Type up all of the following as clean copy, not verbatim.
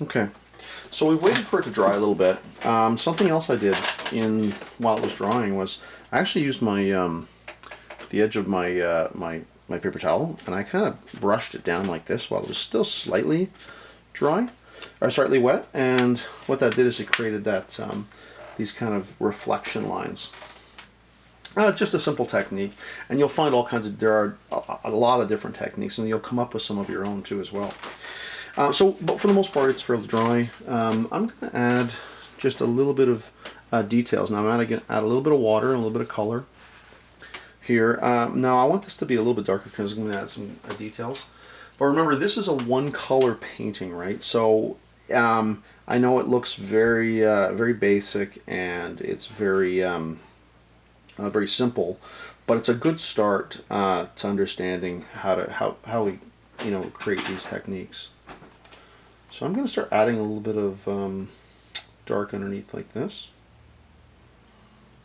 Okay, so we've waited for it to dry a little bit. Something else I did while it was drying was I actually used my the edge of my paper towel, and I kind of brushed it down like this while it was still slightly dry, or slightly wet. And what that did is it created that these kind of reflection lines. Just a simple technique, and you'll find all kinds of, there are a lot of different techniques, and you'll come up with some of your own too as well. But for the most part, it's fairly dry. I'm going to add just a little bit of details. Now I'm going to add a little bit of water and a little bit of color here. Now I want this to be a little bit darker because I'm going to add some details. But remember, this is a one-color painting, right? So I know it looks very, very basic, and it's very very simple, but it's a good start to understanding how we create these techniques. So I'm going to start adding a little bit of dark underneath like this.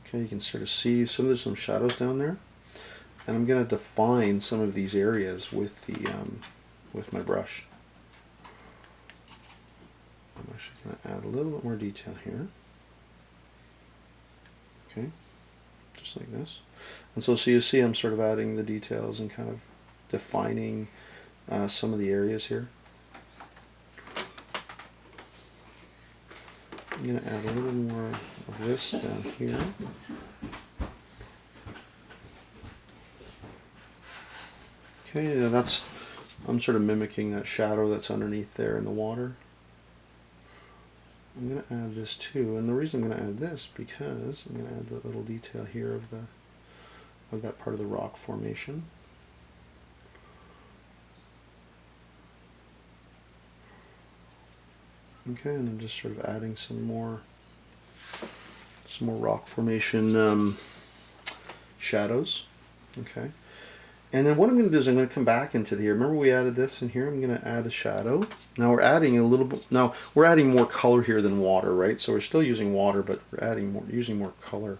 Okay, you can sort of see there's some shadows down there, and I'm going to define some of these areas with the with my brush. I'm actually going to add a little bit more detail here. Okay. Just like this. And so you see I'm sort of adding the details and kind of defining some of the areas here. I'm going to add a little more of this down here. Okay, now I'm sort of mimicking that shadow that's underneath there in the water. I'm going to add this too, and the reason I'm going to add this because I'm going to add the little detail here of that part of the rock formation. Okay, and I'm just sort of adding some more rock formation shadows. Okay. And then what I'm going to do is I'm going to come back into here. Remember we added this in here? I'm going to add a shadow. Now we're adding a little bit. Now we're adding more color here than water, right? So we're still using water, but we're using more color.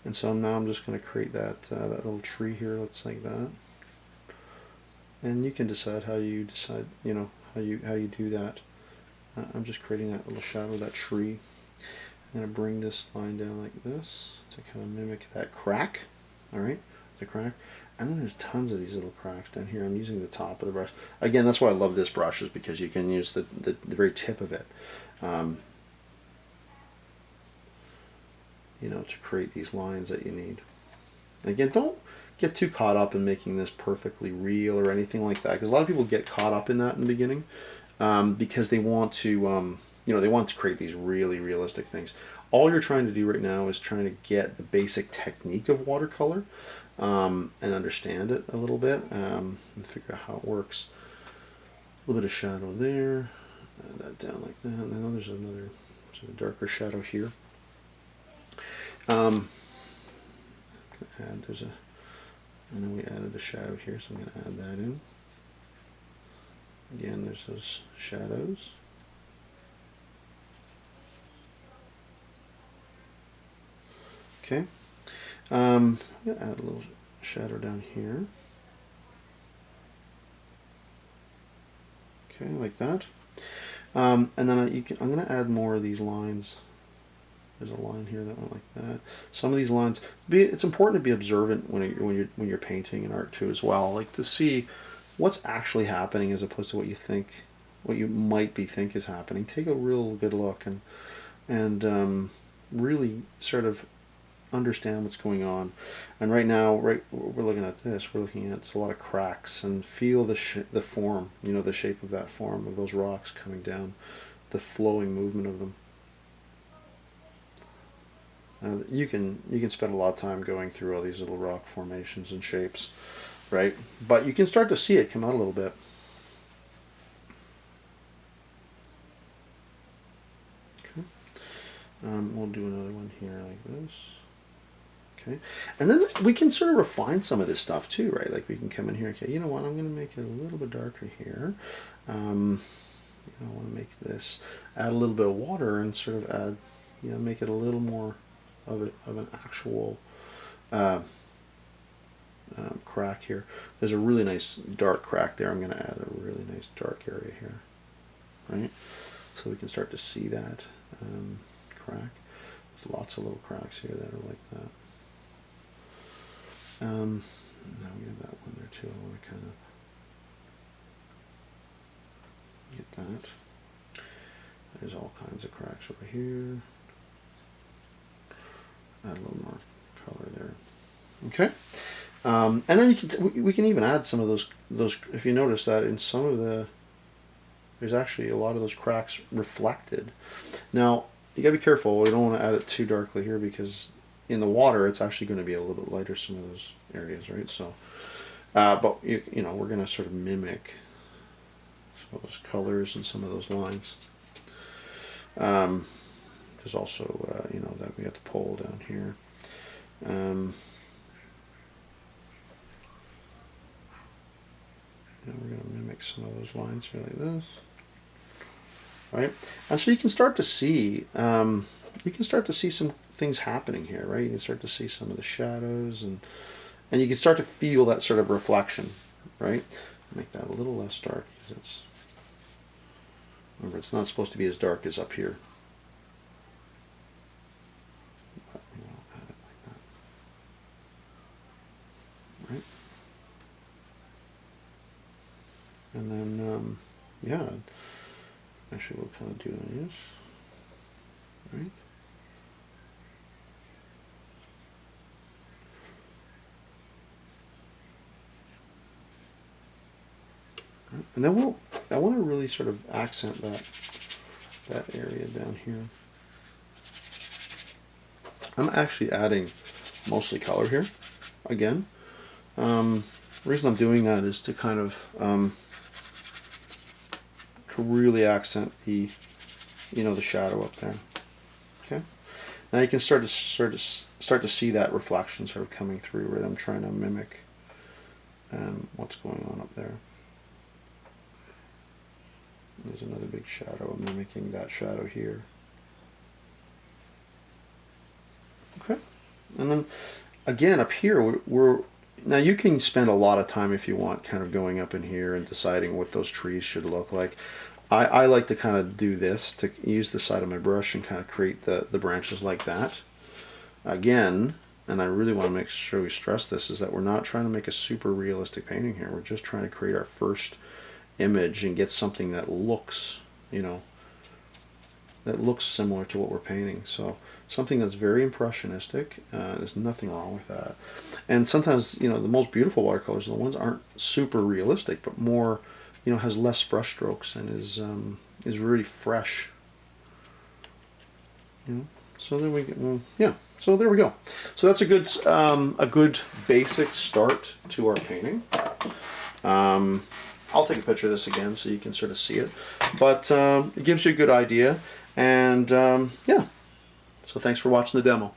And so now I'm just going to create that little tree here. That's like that. And you can decide how you how you do that. I'm just creating that little shadow of that tree. I'm going to bring this line down like this to kind of mimic that crack. All right, the crack. And then there's tons of these little cracks down here. I'm using the top of the brush. Again, that's why I love this brush, is because you can use the very tip of it, to create these lines that you need. And again, don't get too caught up in making this perfectly real or anything like that, because a lot of people get caught up in that in the beginning because they want to, they want to create these really realistic things. All you're trying to do right now is trying to get the basic technique of watercolor and understand it a little bit and figure out how it works. A little bit of shadow there, add that down like that. And then there's another sort of darker shadow here. And then we added a shadow here, so I'm going to add that in. Again, there's those shadows. Okay. I'm going to add a little shadow down here. Okay, like that. And then I'm going to add more of these lines. There's a line here that went like that. Some of these lines. It's important to be observant when you're painting in art too, as well. Like to see what's actually happening as opposed to what you might think is happening. Take a real good look and really sort of understand what's going on. And right now, we're looking at this. We're looking at a lot of cracks, and feel the form. The shape of that form of those rocks coming down, the flowing movement of them. You can spend a lot of time going through all these little rock formations and shapes, right? But you can start to see it come out a little bit. Okay. We'll do another one here like this. Okay. And then we can sort of refine some of this stuff too, right? Like we can come in here, okay, you know what, I'm going to make it a little bit darker here. I want to make this, add a little bit of water and sort of add, make it a little more of an actual crack here. There's a really nice dark crack there. I'm going to add a really nice dark area here, right? so we can start to see that crack. There's lots of little cracks here that are like that. Now we have that one there too. I want to kind of get that. There's all kinds of cracks over here. Add a little more color there. Okay. And then we can even add some of those. If you notice that in some of there's actually a lot of those cracks reflected. Now you gotta be careful. We don't want to add it too darkly here because in the water it's actually going to be a little bit lighter. Some of those areas, right? So, but you know, we're going to sort of mimic some of those colors and some of those lines. There's also, you know, that we got the pole down here. And we're going to mimic some of those lines here like this, right? And so you can start to see, some things happening here, right? You can start to see some of the shadows, and you can start to feel that sort of reflection, right? Make that a little less dark because it's, remember, it's not supposed to be as dark as up here. But we won't add it like that, right? And then, yeah, actually we'll kind of do this, right? And then I want to really sort of accent that area down here. I'm actually adding mostly color here, again. The reason I'm doing that is to kind of to really accent the, you know, the shadow up there. Okay. Now you can start to see that reflection sort of coming through, right? I'm trying to mimic what's going on up there. There's another big shadow. I'm mimicking that shadow here. Okay. And then again up here we're now you can spend a lot of time if you want kind of going up in here and deciding what those trees should look like. I like to kind of do this, to use the side of my brush and kind of create the branches like that. Again, and I really want to make sure we stress this, is that we're not trying to make a super realistic painting here. We're just trying to create our first image and get something that looks, you know, that looks similar to what we're painting. So something that's very impressionistic. There's nothing wrong with that. And sometimes, you know, the most beautiful watercolors are the ones that aren't super realistic, but more, you know, has less brush strokes and is really fresh. You know? So then we get, well, yeah. So there we go. So that's a good basic start to our painting. I'll take a picture of this again so you can sort of see it, but it gives you a good idea. And yeah, so thanks for watching the demo.